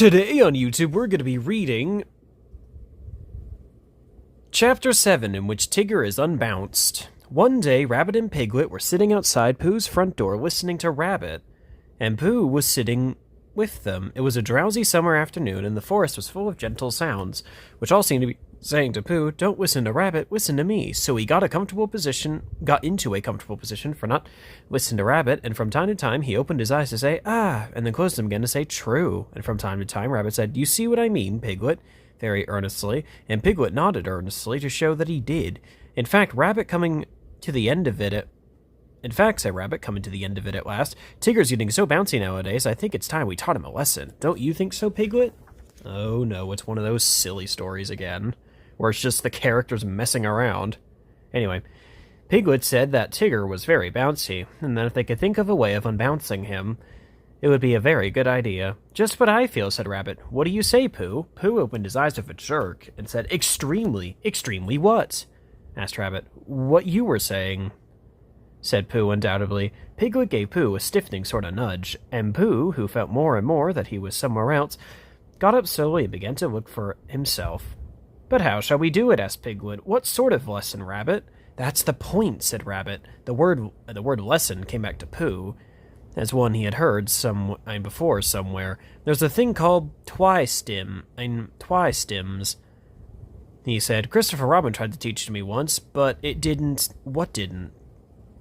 Today on YouTube, we're going to be reading Chapter 7, in which Tigger is unbounced. One day, Rabbit and Piglet were sitting outside Pooh's front door listening to Rabbit, and Pooh was sitting with them. It was a drowsy summer afternoon, and the forest was full of gentle sounds, which all seemed to be saying to Pooh, "Don't listen to Rabbit, listen to me." So he got into a comfortable position for not listen to Rabbit, and from time to time he opened his eyes to say, "Ah," and then closed them again to say, "True." And from time to time Rabbit said, "You see what I mean, Piglet?" very earnestly, and Piglet nodded earnestly to show that he did. In fact, said Rabbit, coming to the end of it at last, "Tigger's getting so bouncy nowadays, I think it's time we taught him a lesson. Don't you think so, Piglet?" Oh no, it's one of those silly stories again, where it's just the characters messing around. Anyway, Piglet said that Tigger was very bouncy, and that if they could think of a way of unbouncing him, it would be a very good idea. "Just what I feel," said Rabbit. "What do you say, Pooh?" Pooh opened his eyes with a jerk, and said, "Extremely. Extremely what?" asked Rabbit. "What you were saying," said Pooh undoubtedly. Piglet gave Pooh a stiffening sort of nudge, and Pooh, who felt more and more that he was somewhere else, got up slowly and began to look for himself. "But how shall we do it?" asked Piglet. "What sort of lesson, Rabbit?" "That's the point," said Rabbit. The word lesson came back to Pooh as one he had heard before somewhere. "There's a thing called twi-stims," he said. "Christopher Robin tried to teach it to me once, but it didn't." "What didn't?"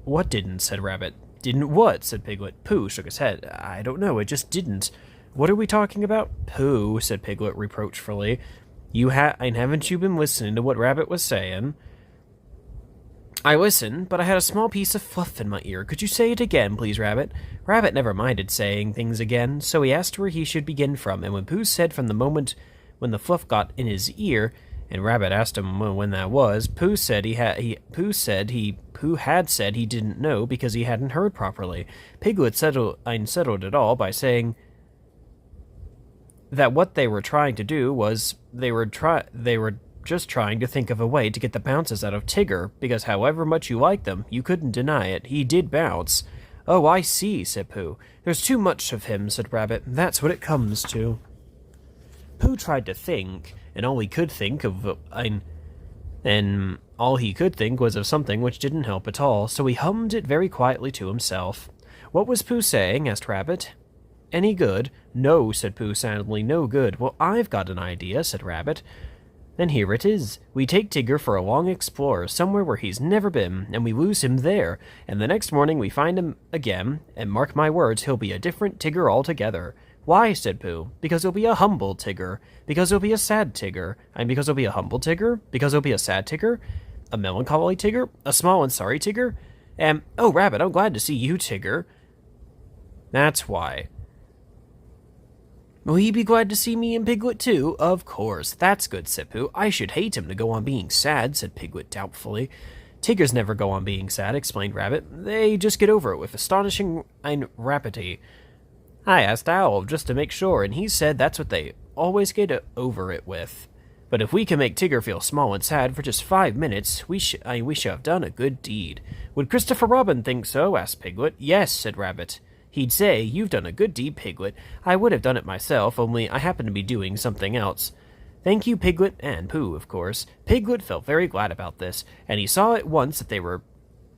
"What didn't?" said Rabbit. "Didn't what?" said Piglet. Pooh shook his head. "I don't know, it just didn't." "What are we talking about?" "Pooh," said Piglet reproachfully. Haven't you been listening to what Rabbit was saying?" "I listened, but I had a small piece of fluff in my ear. Could you say it again, please, Rabbit?" Rabbit never minded saying things again, so he asked where he should begin from, and when Pooh said from the moment when the fluff got in his ear, and Rabbit asked him when that was, Pooh had said he didn't know because he hadn't heard properly. Piglet settled it all by saying that what they were trying to do was they were just trying to think of a way to get the bounces out of Tigger, because however much you liked them, you couldn't deny it. He did bounce. "Oh, I see," said Pooh. "There's too much of him," said Rabbit. "That's what it comes to." Pooh tried to think, and all he could think was of something which didn't help at all, so he hummed it very quietly to himself. "What was Pooh saying?" asked Rabbit. "Any good?" "No," said Pooh soundly. "No good." "Well, I've got an idea," said Rabbit. "Then here it is. We take Tigger for a long explore, somewhere where he's never been, and we lose him there, and the next morning we find him again, and mark my words, he'll be a different Tigger altogether." "Why?" said Pooh. "Because he'll be a humble Tigger. Because he'll be a sad Tigger. And because he'll be a humble Tigger. Because he'll be a sad Tigger. A melancholy Tigger. A small and sorry Tigger. And, oh, Rabbit, I'm glad to see you, Tigger." "That's why." "Will he be glad to see me and Piglet, too?" "Of course. That's good," said Pooh. "I should hate him to go on being sad," said Piglet doubtfully. "Tiggers never go on being sad," explained Rabbit. "They just get over it with astonishing rapidity. I asked Owl just to make sure, and he said that's what they always get over it with. But if we can make Tigger feel small and sad for just 5 minutes, we shall have done a good deed." "Would Christopher Robin think so?" asked Piglet. "Yes," said Rabbit. "He'd say, 'You've done a good deed, Piglet. I would have done it myself, only I happened to be doing something else.'" "Thank you, Piglet," and Pooh, of course. Piglet felt very glad about this, and he saw at once that they were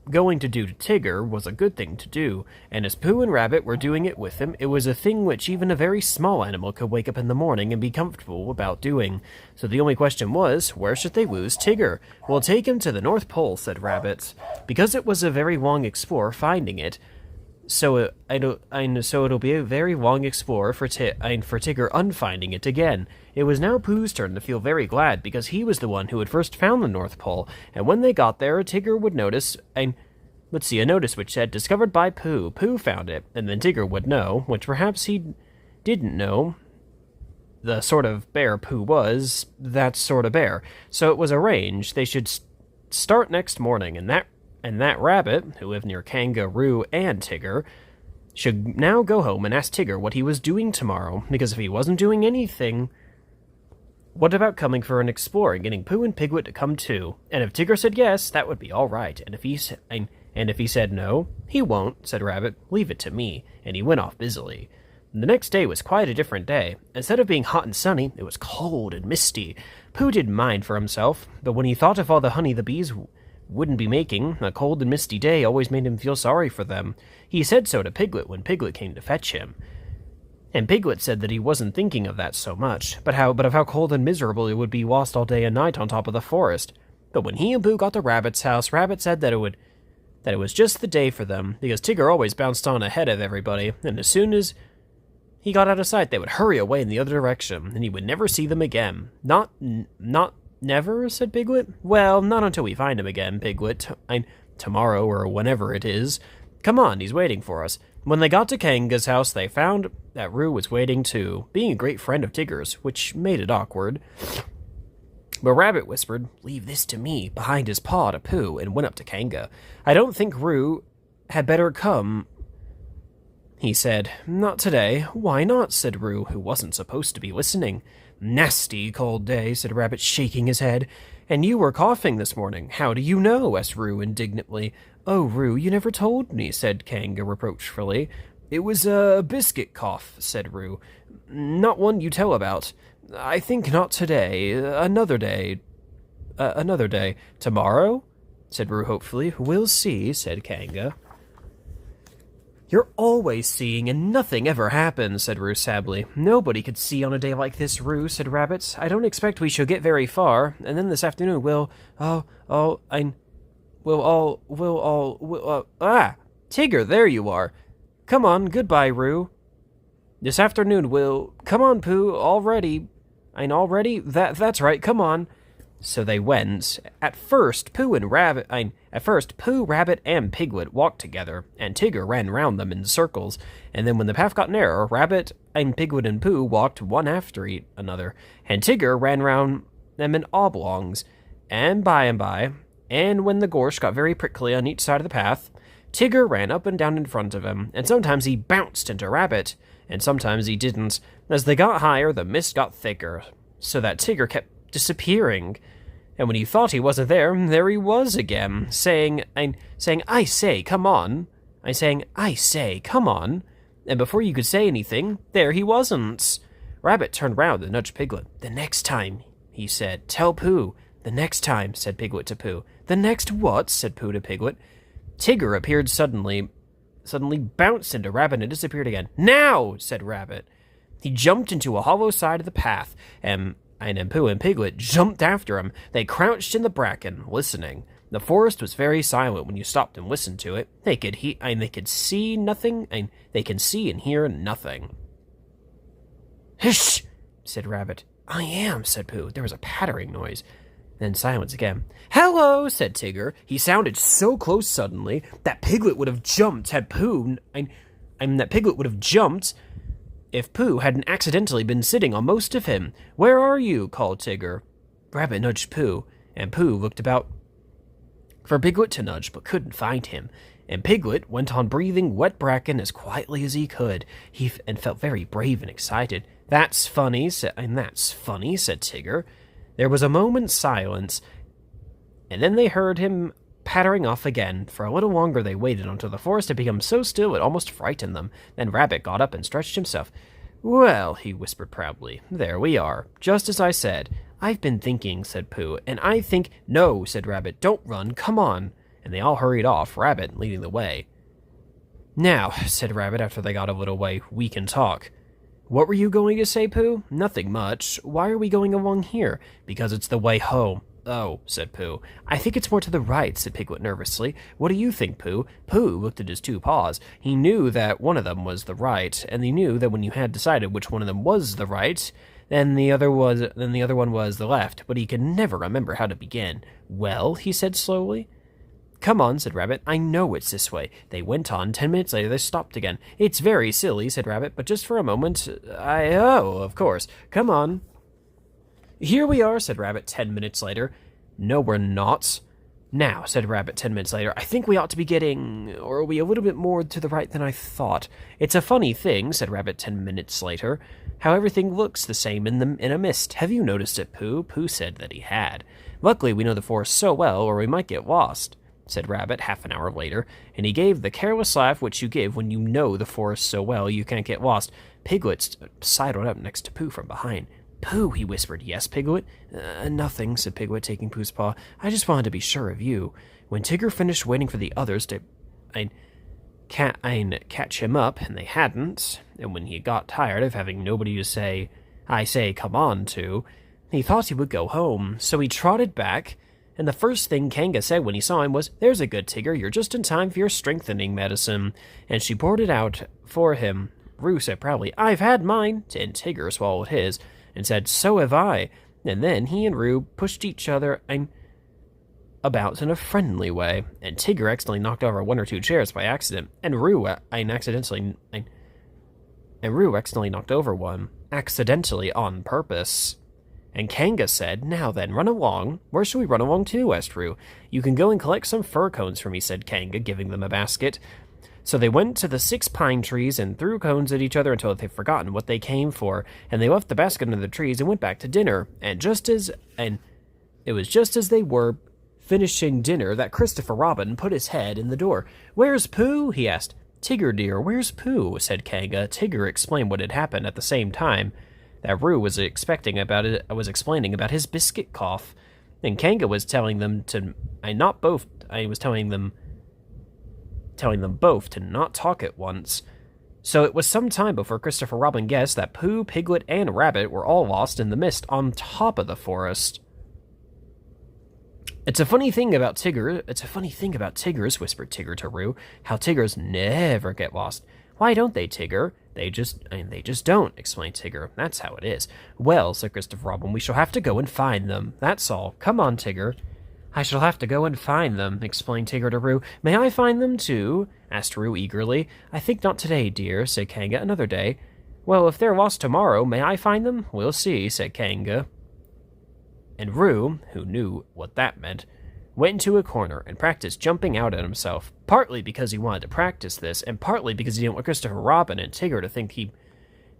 going to do to Tigger was a good thing to do, and as Pooh and Rabbit were doing it with him, it was a thing which even a very small animal could wake up in the morning and be comfortable about doing. So the only question was, where should they lose Tigger? "We'll take him to the North Pole," said Rabbit, because it was a very long explore finding it. So it'll be a very long explore for Tigger unfinding it again. It was now Pooh's turn to feel very glad, because he was the one who had first found the North Pole, and when they got there, Tigger would notice a notice which said, "Discovered by Pooh." Pooh found it, and then Tigger would know, which perhaps he didn't know, the sort of bear Pooh was, that sort of bear. So it was arranged they should start next morning, and that Rabbit, who lived near Kangaroo and Tigger, should now go home and ask Tigger what he was doing tomorrow, because if he wasn't doing anything, what about coming for an explore and getting Pooh and Piglet to come too? And if Tigger said yes, that would be all right, and if he said no, "He won't," said Rabbit. "Leave it to me," and he went off busily. The next day was quite a different day. Instead of being hot and sunny, it was cold and misty. Pooh didn't mind for himself, but when he thought of all the honey the bees wouldn't be making, a cold and misty day always made him feel sorry for them. He said so to Piglet when Piglet came to fetch him. And Piglet said that he wasn't thinking of that so much, but of how cold and miserable it would be lost all day and night on top of the forest. But when he and Pooh got to Rabbit's house, Rabbit said that it was just the day for them, because Tigger always bounced on ahead of everybody, and as soon as he got out of sight, they would hurry away in the other direction, and he would never see them again. Not never, said Piglet. Well, not until we find him again, Piglet. Tomorrow or whenever it is. Come on, he's waiting for us. When they got to Kanga's house, they found that Roo was waiting too, being a great friend of Tigger's, which made it awkward. But Rabbit whispered, "Leave this to me," behind his paw to Pooh, and went up to Kanga. "I don't think Roo had better come," he said. "Not today." "Why not?" said Roo, who wasn't supposed to be listening. "Nasty cold day," said Rabbit, shaking his head. "And you were coughing this morning. How do you know?" asked Roo indignantly. "Oh, Roo, you never told me," said Kanga reproachfully. "It was a biscuit cough," said Roo. "Not one you tell about." "I think not today. Another day. Another day. Tomorrow?" said Roo hopefully. "We'll see," said Kanga. "You're always seeing, and nothing ever happens," said Roo sadly. "Nobody could see on a day like this, Roo," said Rabbit. "I don't expect we shall get very far, and then this afternoon Tigger, there you are. Come on, goodbye, Roo. This afternoon come on, Pooh, already. That's right, come on." So they went. At first, Pooh, Rabbit, and Piglet walked together, and Tigger ran round them in circles. And then when the path got narrow, Rabbit, Piglet, and Pooh walked one after another, and Tigger ran round them in oblongs. And by and by, and when the gorse got very prickly on each side of the path, Tigger ran up and down in front of him, and sometimes he bounced into Rabbit, and sometimes he didn't. As they got higher, the mist got thicker, so that Tigger kept disappearing. And when you thought he wasn't there he was again, saying, "I say, come on." "I say, come on." And before you could say anything, there he wasn't. Rabbit turned round and nudged Piglet. "The next time," he said. "Tell Pooh." "The next time," said Piglet to Pooh. "The next what?" said Pooh to Piglet. Tigger appeared suddenly bounced into Rabbit and disappeared again. "Now!" said Rabbit. He jumped into a hollow side of the path, and Pooh and Piglet jumped after him. They crouched in the bracken, listening. The forest was very silent when you stopped and listened to it. They could see nothing, and they can see and hear nothing. "Hish!" said Rabbit. "I am," said Pooh. There was a pattering noise. Then silence again. "Hello!" said Tigger. He sounded so close suddenly that Piglet would have jumped if Pooh hadn't accidentally been sitting on most of him. "Where are you?" called Tigger. Rabbit nudged Pooh, and Pooh looked about for Piglet to nudge, but couldn't find him. And Piglet went on breathing wet bracken as quietly as he could. He felt very brave and excited. That's funny, said Tigger. There was a moment's silence, and then they heard him pattering off again. For a little longer they waited until the forest had become so still it almost frightened them. Then Rabbit got up and stretched himself. "Well," he whispered proudly, "there we are, just as I said." "I've been thinking," said Pooh, "and I think—" "No," said Rabbit, "don't run, come on." And they all hurried off, Rabbit leading the way. "Now," said Rabbit after they got a little way, "we can talk." "What were you going to say, Pooh?" "Nothing much. Why are we going along here?" "Because it's the way home." "Oh," said Pooh. "I think it's more to the right," said Piglet nervously. "What do you think, Pooh?" Pooh looked at his two paws. He knew that one of them was the right, and he knew that when you had decided which one of them was the right, then the other one was the left, but he could never remember how to begin. "Well," he said slowly. "Come on," said Rabbit. "I know it's this way." They went on. 10 minutes later, they stopped again. "It's very silly," said Rabbit, "but just for a moment. Oh, of course. Come on." "Here we are," said Rabbit 10 minutes later. "No, we're not." "Now," said Rabbit 10 minutes later, "I think we ought to be getting, or are we a little bit more to the right than I thought?" "It's a funny thing," said Rabbit 10 minutes later, "how everything looks the same in a mist. Have you noticed it, Pooh?" Pooh said that he had. "Luckily, we know the forest so well, or we might get lost," said Rabbit half an hour later, and he gave the careless laugh which you give when you know the forest so well you can't get lost. Piglet sidled up next to Pooh from behind. Pooh, he whispered. Yes, Piglet? Nothing, said Piglet, taking Pooh's paw. I just wanted to be sure of you. When Tigger finished waiting for the others to catch him up, and they hadn't, and when he got tired of having nobody to say, I say, come on to, he thought he would go home, so he trotted back, and the first thing Kanga said when he saw him was, There's a good Tigger, you're just in time for your strengthening medicine, and she poured it out for him. Roo said proudly, I've had mine, and Tigger swallowed his, and said, So have I, and then he and Roo pushed each other about in a friendly way, and Tigger accidentally knocked over 1 or 2 chairs by accident, and Roo accidentally knocked over one, accidentally on purpose. And Kanga said, Now then, run along. Where shall we run along to? Asked Roo. You can go and collect some fir cones for me, said Kanga, giving them a basket. So they went to the 6 pine trees and threw cones at each other until they'd forgotten what they came for, and they left the basket under the trees and went back to dinner. And it was just as they were finishing dinner that Christopher Robin put his head in the door. Where's Pooh? He asked. Tigger, dear, where's Pooh? Said Kanga. Tigger explained what had happened at the same time that Roo was explaining about his biscuit cough, and Kanga was telling them to telling them both to not talk at once. So it was some time before Christopher Robin guessed that Pooh, Piglet, and Rabbit were all lost in the mist on top of the forest. It's a funny thing about Tiggers, whispered Tigger to Roo, how Tiggers never get lost. Why don't they, Tigger? They just don't, explained Tigger. That's how it is. Well, said Christopher Robin, we shall have to go and find them. That's all. Come on, Tigger. I shall have to go and find them, explained Tigger to Roo. May I find them too? Asked Roo eagerly. I think not today, dear, said Kanga. Another day. Well, if they're lost tomorrow, may I find them? We'll see, said Kanga. And Roo, who knew what that meant, went into a corner and practiced jumping out at himself, partly because he wanted to practice this, and partly because he didn't want Christopher Robin and Tigger to think he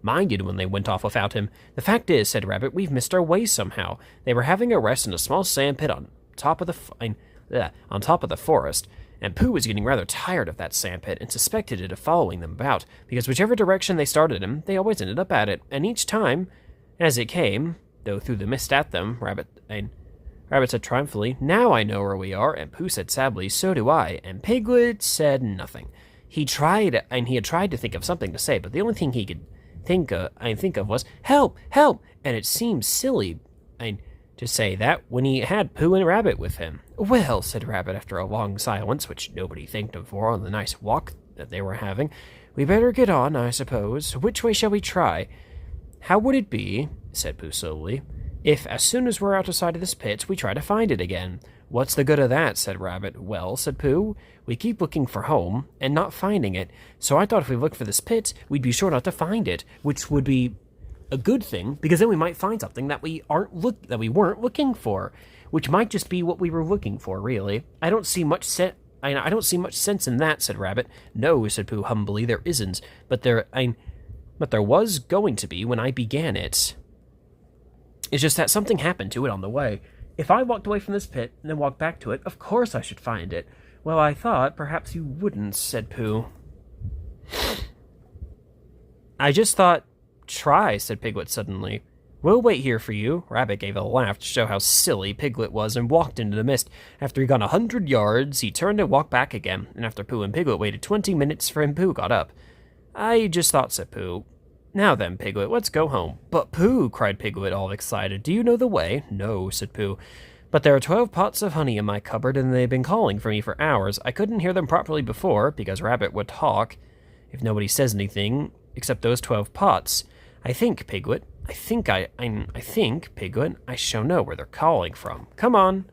minded when they went off without him. The fact is, said Rabbit, we've missed our way somehow. They were having a rest in a small sandpit on top of the forest, and Pooh was getting rather tired of that sandpit and suspected it of following them about, because whichever direction they started him, they always ended up at it, and each time, as it came, though through the mist at them, Rabbit said triumphantly, Now I know where we are, and Pooh said sadly, So do I, and Piglet said nothing. He had tried to think of something to say, but the only thing he could think of was, Help! Help! And it seemed silly to say that when he had Pooh and Rabbit with him. Well, said Rabbit after a long silence, which nobody thanked him for on the nice walk that they were having, we better get on, I suppose. Which way shall we try? How would it be, said Pooh slowly, if, as soon as we're out of sight of this pit, we try to find it again? What's the good of that, said Rabbit. Well, said Pooh, we keep looking for home, and not finding it, so I thought if we looked for this pit, we'd be sure not to find it, which would be a good thing, because then we might find something that we weren't looking for, which might just be what we were looking for, really. I don't see much sense in that, said Rabbit. No, said Pooh humbly, there isn't, but there was going to be when I began it. It's just that something happened to it on the way. If I walked away from this pit and then walked back to it, of course I should find it. Well, I thought perhaps you wouldn't, said Pooh. I just thought, try, said Piglet suddenly. We'll wait here for you. Rabbit gave a laugh to show how silly Piglet was and walked into the mist. After he'd gone 100 yards, he turned and walked back again, and after Pooh and Piglet waited 20 minutes for him, Pooh got up. I just thought, said Pooh. Now then, Piglet, let's go home. But Pooh, cried Piglet, all excited, do you know the way? No, said Pooh. But there are 12 pots of honey in my cupboard, and they've been calling for me for hours. I couldn't hear them properly before, because Rabbit would talk, if nobody says anything, except those 12 pots. I think, Piglet, Piglet, I shall know where they're calling from. Come on.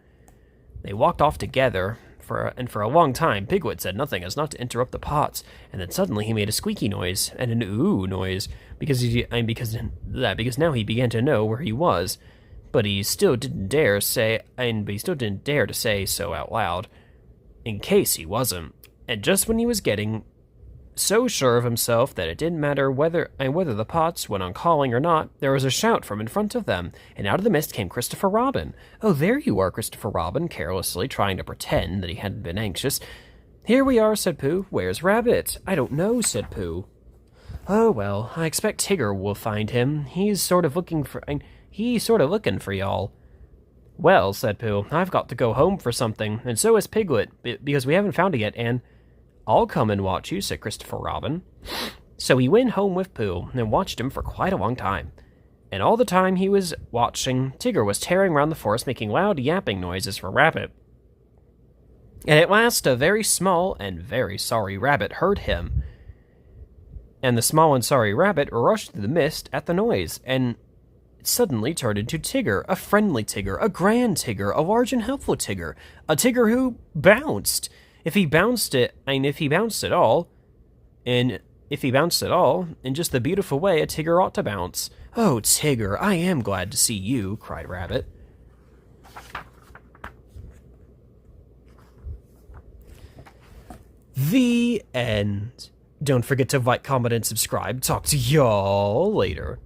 They walked off together, for a long time Piglet said nothing as not to interrupt the pots, and then suddenly he made a squeaky noise, and an ooh noise, because now he began to know where he was, but he still didn't dare to say so out loud, in case he wasn't. And just when he was getting so sure of himself that it didn't matter whether the pots went on calling or not, there was a shout from in front of them, and out of the mist came Christopher Robin. Oh, there you are, Christopher Robin, carelessly, trying to pretend that he hadn't been anxious. Here we are, said Pooh. Where's Rabbit? I don't know, said Pooh. Oh well, I expect Tigger will find him. He's sort of looking for y'all. Well, said Pooh, I've got to go home for something, and so has Piglet, because we haven't found it yet, and I'll come and watch you, said Christopher Robin. So he went home with Pooh and watched him for quite a long time. And all the time he was watching, Tigger was tearing around the forest making loud yapping noises for Rabbit. And at last a very small and very sorry rabbit heard him. And the small and sorry rabbit rushed through the mist at the noise, and it suddenly turned into Tigger, a friendly Tigger, a grand Tigger, a large and helpful Tigger, a Tigger who bounced. If he bounced at all, in just the beautiful way a Tigger ought to bounce. Oh, Tigger, I am glad to see you, cried Rabbit. The end. Don't forget to like, comment, and subscribe. Talk to y'all later.